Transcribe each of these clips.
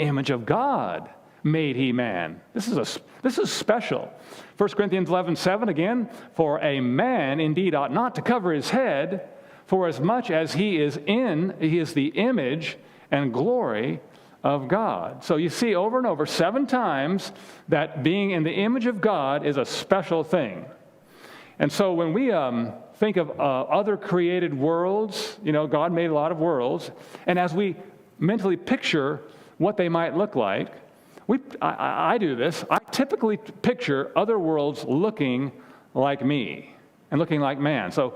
image of God made he man. This is special. 1 Corinthians 11:7 again, for a man indeed ought not to cover his head, for as much as he is the image and glory of God. So you see over and over 7 times that being in the image of God is a special thing. And so when we think of other created worlds, God made a lot of worlds, and as we mentally picture what they might look like, I do this. I typically picture other worlds looking like me and looking like man. So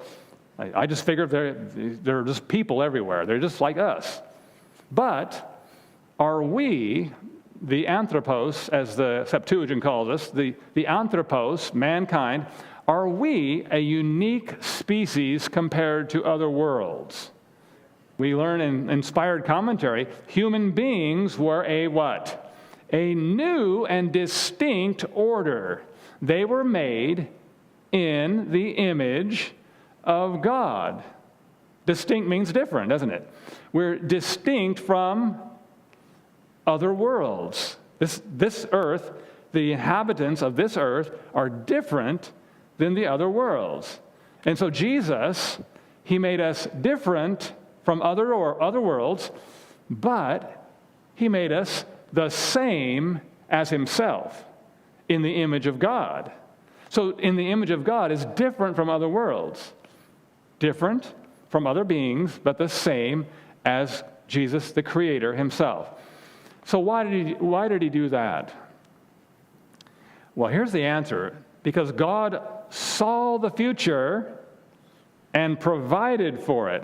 I just figure they're just people everywhere. They're just like us. But are we, the anthropos, as the Septuagint calls us, the anthropos, mankind, are we a unique species compared to other worlds? We learn in inspired commentary, human beings were a what? A new and distinct order. They were made in the image of God. Distinct means different, doesn't it? We're distinct from other worlds. This earth, the inhabitants of this earth are different than the other worlds. And so Jesus, he made us different from other worlds, but he made us the same as himself in the image of God. So in the image of God is different from other worlds, different from other beings, but the same as Jesus, the Creator himself. So why did he do that? Well, here's the answer. Because God saw the future and provided for it.